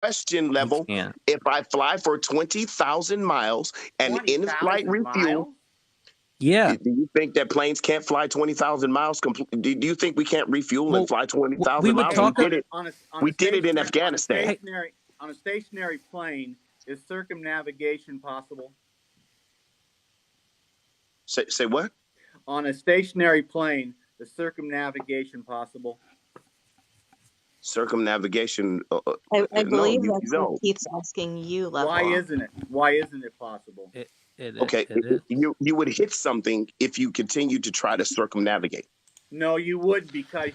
question You level. can't. If I fly for 20,000 miles and in flight 20,000 refuel, miles? Yeah. do you think that planes can't fly 20,000 miles? Do you think we can't refuel and Well, fly we 20,000 would miles? Hey, We talk. did it. on a We did it in stationary Afghanistan. on a stationary plane, is circumnavigation possible? Say what? On a stationary plane, is circumnavigation possible? Circumnavigation? I No, believe you that's what don't. Keith's asking you, Why Level. isn't it? Why isn't it possible? Okay, It is. you would hit something if you continue to try to circumnavigate. No, you would, because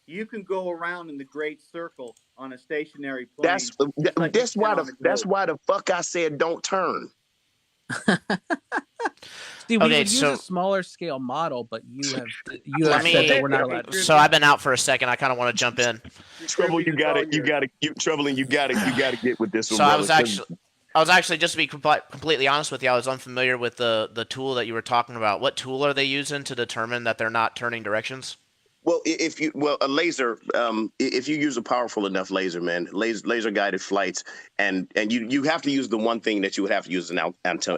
you can go around in the Great Circle on a stationary plane. That's just like that's you why can the on a that's globe. why the fuck I said don't turn. See, we Okay, would use so- a smaller scale model, but you have Let said that me- we're not allowed to. So I've been out for a second. I kind of want to jump in. Trouble, you got it. You got to get with this one. So I brother. was actually just to be completely honest with you, I was unfamiliar with the tool that you were talking about. What tool are they using to determine that they're not turning directions? Well, a laser, if you use a powerful enough laser, man, laser guided flights, and you have to use the one thing that you would have to use, an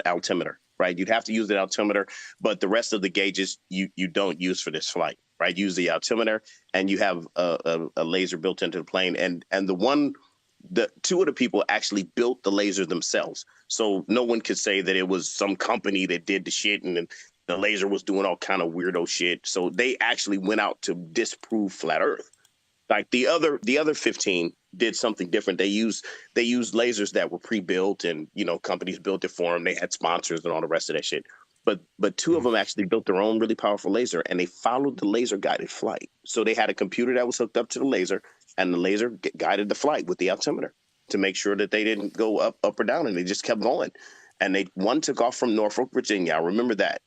altimeter, right? You'd have to use the altimeter, but the rest of the gauges you don't use for this flight, right? Use the altimeter, and you have a laser built into the plane, and the two of the people actually built the laser themselves, so no one could say that it was some company that did the shit and then the laser was doing all kind of weirdo shit. So they actually went out to disprove flat Earth. Like the other 15 did something different. They used lasers that were pre-built, and companies built it for them. They had sponsors and all the rest of that shit. But two of them actually built their own really powerful laser, and they followed the laser guided flight. So they had a computer that was hooked up to the laser, and the laser guided the flight with the altimeter to make sure that they didn't go up or down, and they just kept going. And one took off from Norfolk, Virginia. I remember that.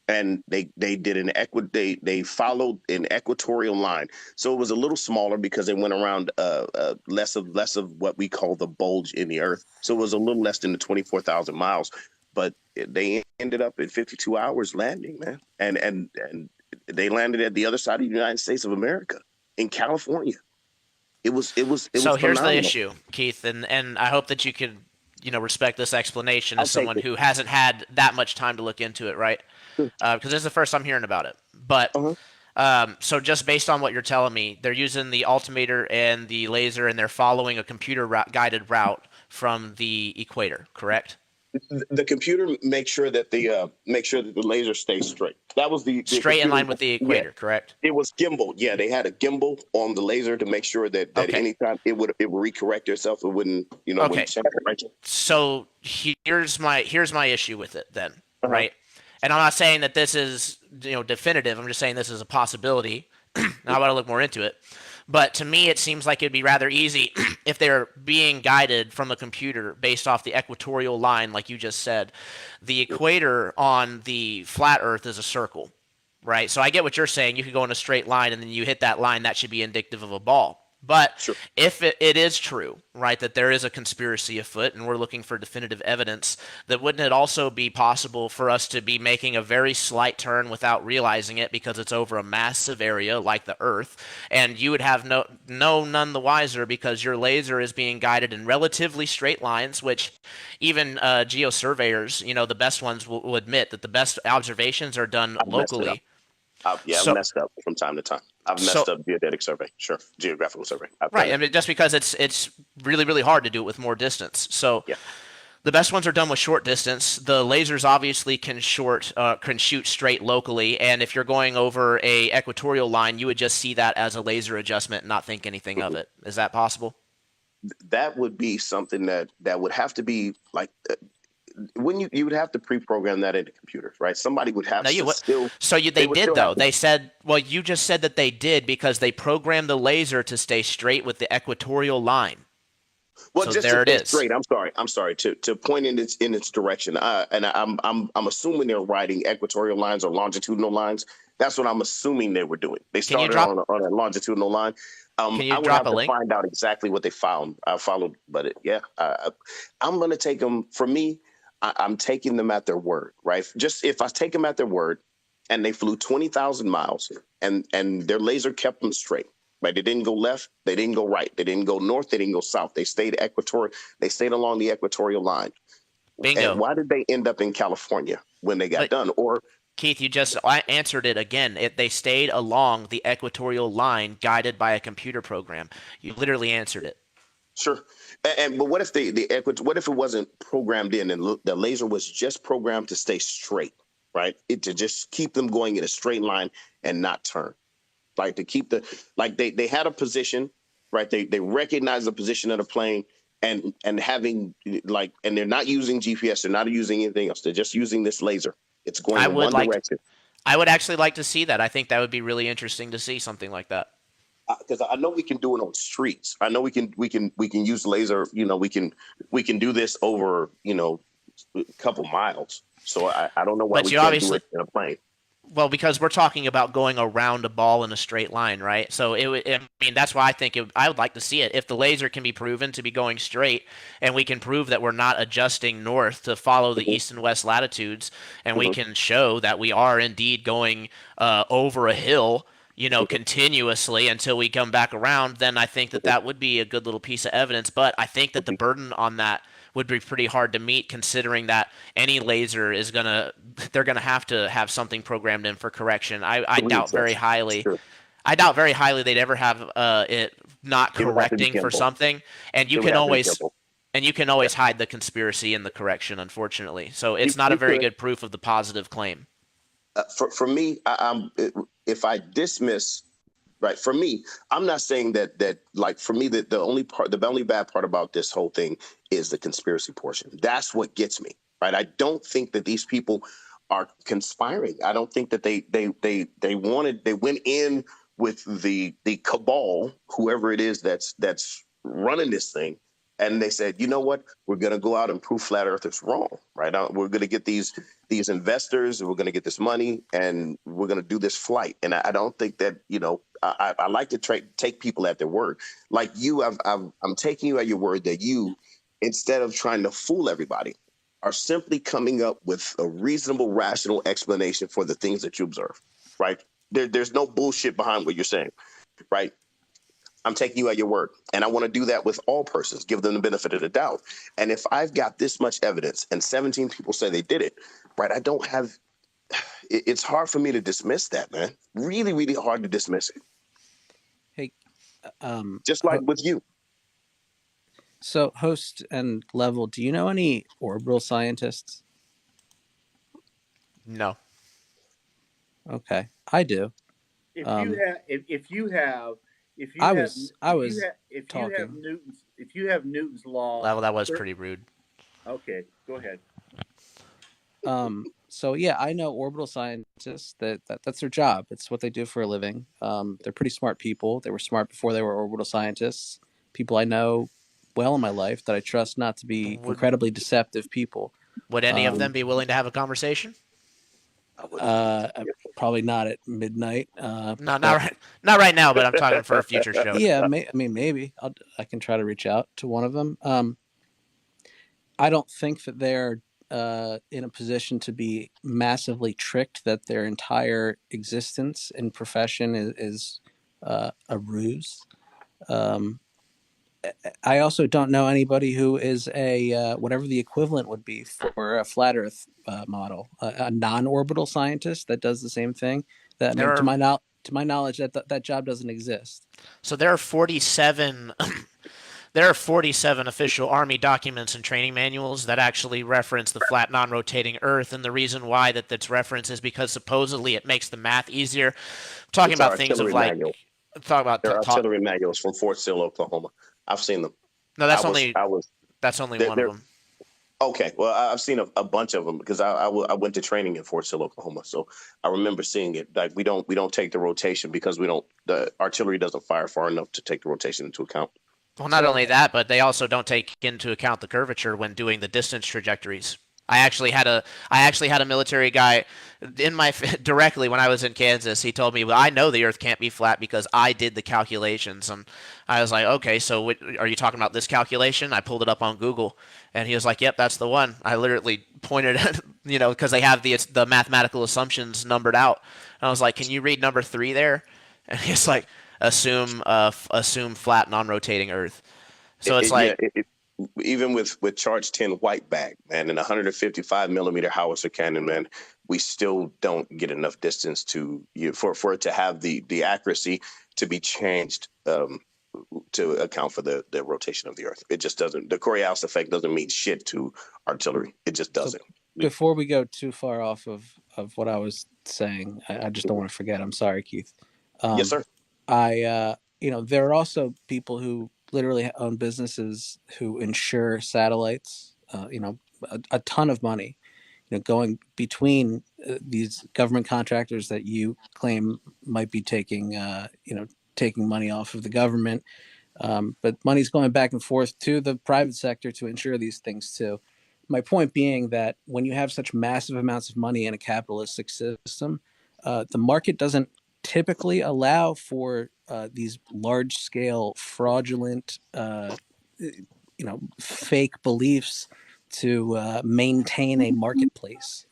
And they did they followed an equatorial line, so it was a little smaller because they went around less of what we call the bulge in the Earth. So it was a little less than the 24,000 miles, but they ended up in 52 hours landing, man, and they landed at the other side of the United States of America in California. It was So here's phenomenal. the issue, Keith, and I hope that you could respect this explanation I'll as take someone it. who hasn't had that much time to look into it, right? Because this is the first I'm hearing about it. But so just based on what you're telling me, they're using the altimeter and the laser, and they're following a computer guided route from the equator, correct? The computer makes sure that the laser stays straight. That was the Straight in computer- line with the equator, Yeah. correct? It was gimbal. Yeah, they had a gimbal on the laser to make sure that Okay. anytime it would recorrect itself, it wouldn't Okay. wouldn't separate. So here's my issue with it then, Uh-huh. right? And I'm not saying that this is definitive. I'm just saying this is a possibility. I want to look more into it. But to me, it seems like it'd be rather easy if they're being guided from a computer based off the equatorial line, like you just said. The equator on the flat Earth is a circle, right? So I get what you're saying. You could go in a straight line, and then you hit that line. That should be indicative of a ball. But Sure. if it is true, right, that there is a conspiracy afoot and we're looking for definitive evidence, that wouldn't it also be possible for us to be making a very slight turn without realizing it because it's over a massive area like the Earth, and you would have none the wiser because your laser is being guided in relatively straight lines, which even geosurveyors, the best ones will admit that the best observations are done I've messed it locally. I've messed up from time to time. I've messed up geodetic survey, geographical survey. Right, I mean, just because it's really, really hard to do it with more distance. So Yeah. the best ones are done with short distance. The lasers obviously can shoot straight locally, and if you're going over a equatorial line, you would just see that as a laser adjustment and not think anything of it. Is that possible? That would be something that would have to be like. When you would have to pre-program that into computers, right? Somebody would have to still. So they would did still though. have to- They said, well, you just said that they did because they programmed the laser to stay straight with the equatorial line. Well, So just there to it stay is. straight. I'm sorry to point in its direction. And I'm assuming they're writing equatorial lines or longitudinal lines. That's what I'm assuming they were doing. They Can you started drop- on a longitudinal line. Can you I would drop have a to link? find out exactly what they found. I followed, but I'm going to take them. For me, I'm taking them at their word, right? Just if I take them at their word, and they flew 20,000 miles, and their laser kept them straight, right? They didn't go left. They didn't go right. They didn't go north. They didn't go south. They stayed equatorial. They stayed along the equatorial line. Bingo. And why did they end up in California when they got done? Or Keith, you just answered it again. They stayed along the equatorial line guided by a computer program. You literally answered it. Sure. But what if what if it wasn't programmed in and the laser was just programmed to stay straight, right? To just keep them going in a straight line and not turn. Like to keep they had a position, right? They recognized the position of the plane and having and they're not using GPS, they're not using anything else. They're just using this laser. It's going in one direction. I would actually like to see that. I think that would be really interesting to see something like that. Because I know we can do it on streets. I know we can use laser. We can do this over a couple miles. So I don't know why we can't do it in a plane. Well, because we're talking about going around a ball in a straight line, right? So that's why I think I would like to see it. If the laser can be proven to be going straight, and we can prove that we're not adjusting north to follow the east and west latitudes, and we can show that we are indeed going over a hill, continuously until we come back around, then I think that would be a good little piece of evidence. But I think that the burden on that would be pretty hard to meet, considering that any laser they're gonna have to have something programmed in for correction. I doubt very highly. I doubt very highly they'd ever have it not correcting for something, and you can always hide the conspiracy in the correction, unfortunately. So it's not a very good proof of the positive claim. For me, if I dismiss, right? For me, I'm not saying that for me that the only bad part about this whole thing is the conspiracy portion. That's what gets me, right? I don't think that these people are conspiring. I don't think that they went in with the cabal, whoever it is that's running this thing. And they said, you know what? We're going to go out and prove flat earthers wrong, right? We're going to get these investors, we're going to get this money, and we're going to do this flight. And I don't think that, I like to take people at their word. Like you, I'm taking you at your word that you, instead of trying to fool everybody, are simply coming up with a reasonable, rational explanation for the things that you observe, right? There's no bullshit behind what you're saying, right? I'm taking you at your word. And I want to do that with all persons, give them the benefit of the doubt. And if I've got this much evidence and 17 people say they did it, right, it's hard for me to dismiss that, man. Really, really hard to dismiss it. Hey, just like with you. So, host and level, do you know any orbital scientists? No. Okay, I do. If you have Newton's law, well, that was pretty rude. Okay, go ahead. So yeah, I know orbital scientists. That's their job. It's what they do for a living. They're pretty smart people. They were smart before they were orbital scientists. People I know well in my life that I trust not to be incredibly deceptive people. Would any of them be willing to have a conversation? Probably not at midnight. No, not right now, but I'm talking for a future show. Yeah, maybe I can try to reach out to one of them. I don't think that they're in a position to be massively tricked, that their entire existence and profession is a ruse. I also don't know anybody who is a whatever the equivalent would be for a flat Earth model, a non-orbital scientist that does the same thing. To my knowledge, that job doesn't exist. So there are 47. There are 47 official Army documents and training manuals that actually reference the flat, non-rotating Earth, and the reason why that's referenced is because supposedly it makes the math easier. I'm talking about things of like. There are artillery manuals from Fort Sill, Oklahoma. I've seen them. No, that's only one of them. Okay, well, I've seen a bunch of them because I went to training in Fort Sill, Oklahoma, so I remember seeing it. Like we don't take the rotation because the artillery doesn't fire far enough to take the rotation into account. Well, not only that, but they also don't take into account the curvature when doing the distance trajectories. I actually had a military guy directly when I was in Kansas. He told me, "Well, I know the Earth can't be flat because I did the calculations." And I was like, "Okay, so are you talking about this calculation?" I pulled it up on Google, and he was like, "Yep, that's the one." I literally pointed at, because they have the mathematical assumptions numbered out. And I was like, "Can you read number 3 there?" And he's like, assume flat non-rotating Earth. So it's like even with Charge 10 white bag, man, and 155 millimeter howitzer cannon, man, we still don't get enough distance for it to have the accuracy to be changed to account for the rotation of the Earth. It just doesn't. The Coriolis effect doesn't mean shit to artillery. It just doesn't. So before we go too far off of what I was saying, I just don't want to forget. I'm sorry, Keith. Yes, sir. There are also people who literally own businesses who insure satellites. A ton of money, going between these government contractors that you claim might be taking money off of the government, but money's going back and forth to the private sector to insure these things too. My point being that when you have such massive amounts of money in a capitalistic system, the market doesn't typically allow for these large-scale fraudulent, fake beliefs to maintain a marketplace.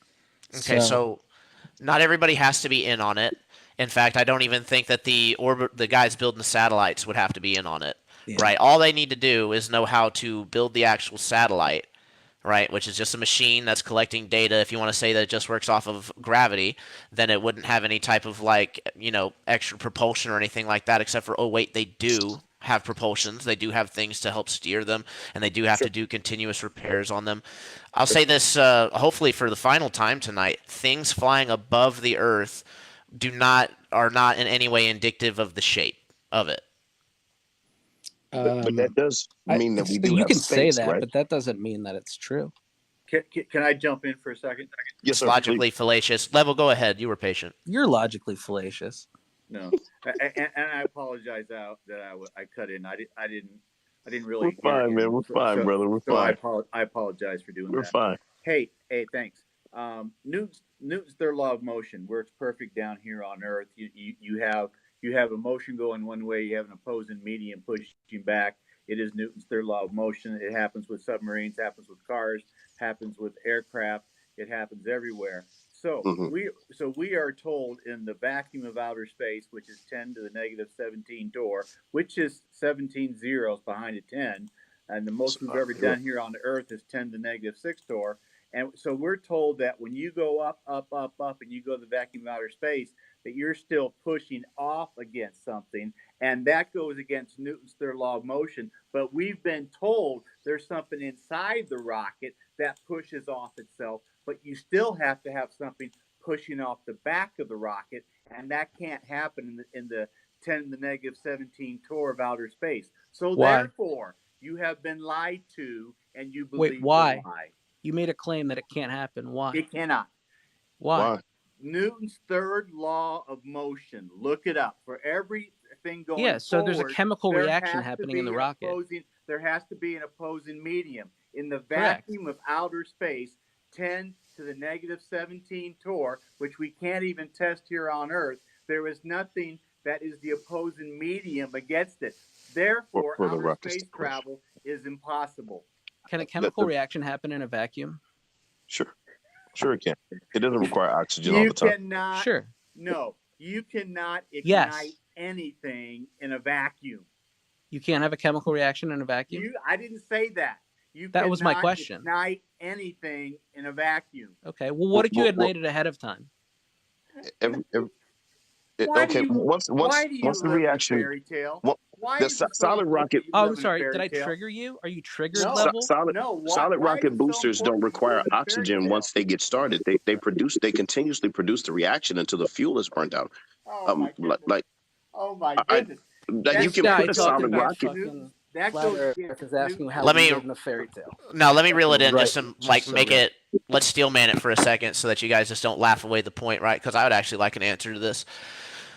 Okay, so not everybody has to be in on it. In fact, I don't even think that the guys building the satellites would have to be in on it, right? All they need to do is know how to build the actual satellite, right? Which is just a machine that's collecting data. If you want to say that it just works off of gravity, then it wouldn't have any type of extra propulsion or anything like that, except for, oh wait, they do have propulsions. They do have things to help steer them, and they do have to do continuous repairs on them. I'll say this, hopefully for the final time tonight, things flying above the Earth are not in any way indicative of the shape of it. But that does mean that we do have space, say that, right? but that doesn't mean that it's true. Can I jump in for a second? Yes, sir. Logically fallacious. Level, go ahead. You were patient. You're logically fallacious. No, and I apologize that I cut in. I didn't really. We're fine, man. We're fine, brother. We're fine. I apologize for doing that. We're fine. Hey, thanks. Newton's third law of motion works perfect down here on Earth. You have a motion going one way, you have an opposing medium pushing back. It is Newton's third law of motion. It happens with submarines, happens with cars, happens with aircraft. It happens everywhere. So we are told in the vacuum of outer space, which is 10 to the negative 17 torr, which is 17 zeros behind a 10, and the most we've ever done here on the Earth is 10 to the negative 6 torr. And so we're told that when you go up, and you go to the vacuum of outer space, that you're still pushing off against something, and that goes against Newton's third law of motion. But we've been told there's something inside the rocket that pushes off itself, but you still have to have something pushing off the back of the rocket, and that can't happen in the 10 to the negative 17 torr of outer space. So therefore, you have been lied to, and you believe the lie. You made a claim that it can't happen. Why? It cannot. Why? Newton's third law of motion. Look it up. For everything going forward, so there's a chemical reaction happening in the rocket. There has to be an opposing medium. In the vacuum of outer space, 10 to the negative 17 torr, which we can't even test here on Earth, there is nothing that is the opposing medium against it. Therefore, outer space travel is impossible. Can a chemical reaction happen in a vacuum? Sure it can. It doesn't require oxygen all the time. You cannot. Sure. No, you cannot ignite anything in a vacuum. You can't have a chemical reaction in a vacuum? I didn't say that. That was my question. Ignite anything in a vacuum. Okay. Well, what if you ignite it ahead of time? Once the reaction, fairy tale? Solid rocket. Oh, I'm sorry. Did I trigger you? Are you triggered level? Solid rocket boosters don't require oxygen once they get started. They continuously produce the reaction until the fuel is burnt out. Oh my goodness. You can put a solid rocket. That goes is asking how let me in a fairy tale. Now let me reel it in just to make it. Let's steel man it for a second so that you guys just don't laugh away the point, right? Because I would actually like an answer to this.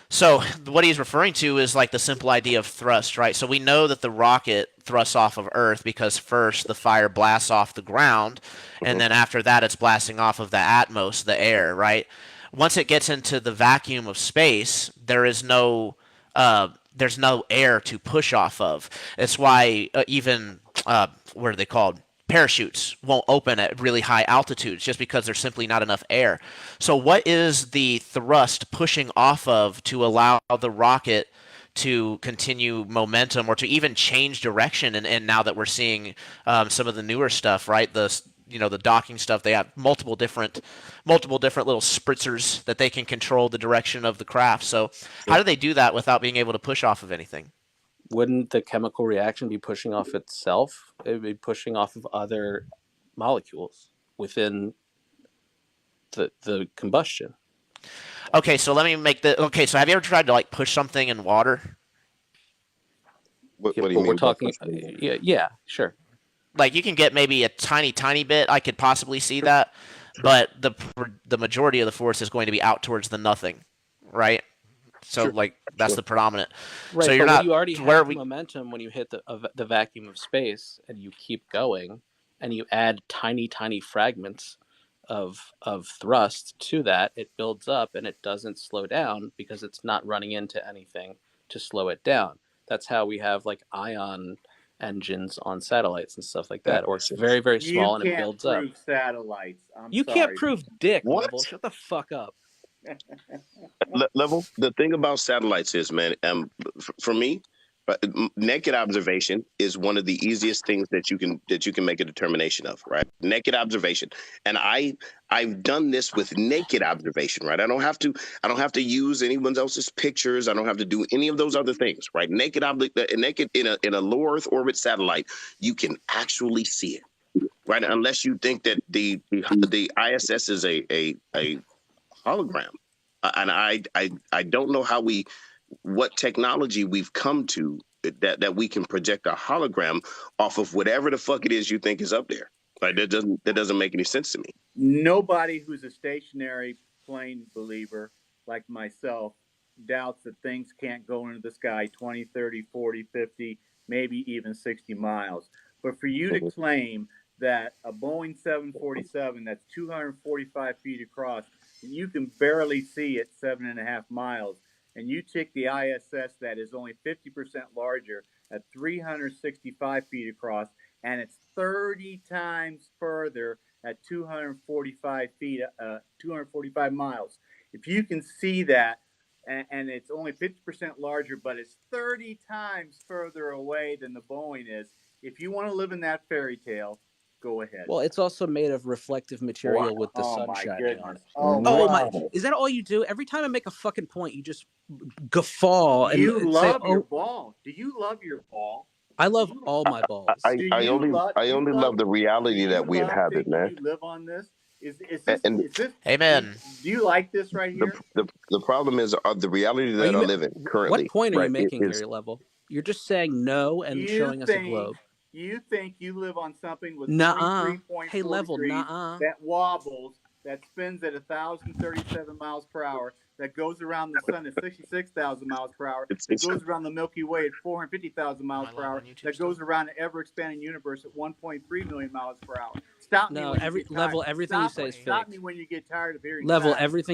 So what he's referring to is like the simple idea of thrust, right? So we know that the rocket thrusts off of Earth because first the fire blasts off the ground, and then after that it's blasting off of the atmos, the air, right? Once it gets into the vacuum of space, there's no air to push off of. It's why even what are they called? Parachutes won't open at really high altitudes just because there's simply not enough air. So what is the thrust pushing off of to allow the rocket to continue momentum or to even change direction. And now that we're seeing some of the newer stuff, right? The docking stuff, they have multiple different little spritzers that they can control the direction of the craft. So how do they do that without being able to push off of anything? Wouldn't the chemical reaction be pushing off itself? It would be pushing off of other molecules within the combustion. Okay, so let me make okay, so have you ever tried to like push something in water? What do you But mean? we're talking, yeah, sure. Like you can get maybe a tiny bit. I could possibly see that, but the majority of the force is going to be out towards the nothing, right? So like that's the predominant. Right, so you're but not you already where have we momentum when you hit the vacuum of space and you keep going and you add tiny fragments of thrust to that, it builds up and it doesn't slow down because it's not running into anything to slow it down. That's how we have like ion engines on satellites and stuff like that, or it's very, very small and it builds up. You can't prove satellites. You can't prove dick, What? Level. Shut the fuck up. Level. The thing about satellites is, man, for me, naked observation is one of the easiest things that you can make a determination of, right? Naked observation, and I've done this with naked observation, right? I don't have to use anyone else's pictures. I don't have to do any of those other things, right? Naked in a low Earth orbit satellite, you can actually see it, right? Unless you think that the ISS is a hologram, and I don't know what technology we've come to that we can project a hologram off of whatever the fuck it is you think is up there. Like that doesn't make any sense to me. Nobody who's a stationary plane believer like myself doubts that things can't go into the sky 20, 30, 40, 50, maybe even 60 miles. But for you to claim that a Boeing 747 that's 245 feet across, you can barely see at 7.5 miles, and you take the ISS that is only 50% larger at 365 feet across, and it's 30 times further at 245 feet, 245 miles. If you can see that, and it's only 50% larger, but it's 30 times further away than the Boeing is, if you want to live in that fairy tale, go ahead. Well, it's also made of reflective material with the sun shining on it. Oh my! Is that all you do? Every time I make a fucking point, you just guffaw and you love say, your ball. Do you love your ball? I love all my balls. I only love the reality that we inhabit, man. You live on this. Is this? Amen. Do you like this right here? The problem is the reality that I live in currently. What point are you making here, Level? You're just saying no and showing us a globe. You think you live on something with 23.4 hey, Level, degrees that wobbles, that spins at 1,037 miles per hour, that goes around the sun at 66,000 miles per hour, that goes around the Milky Way at 450,000 miles per hour, that goes around the ever-expanding universe at 1.3 million miles per hour. Stop me. No, everything you say is fake. Stop me when you get tired of hearing Level, facts. everything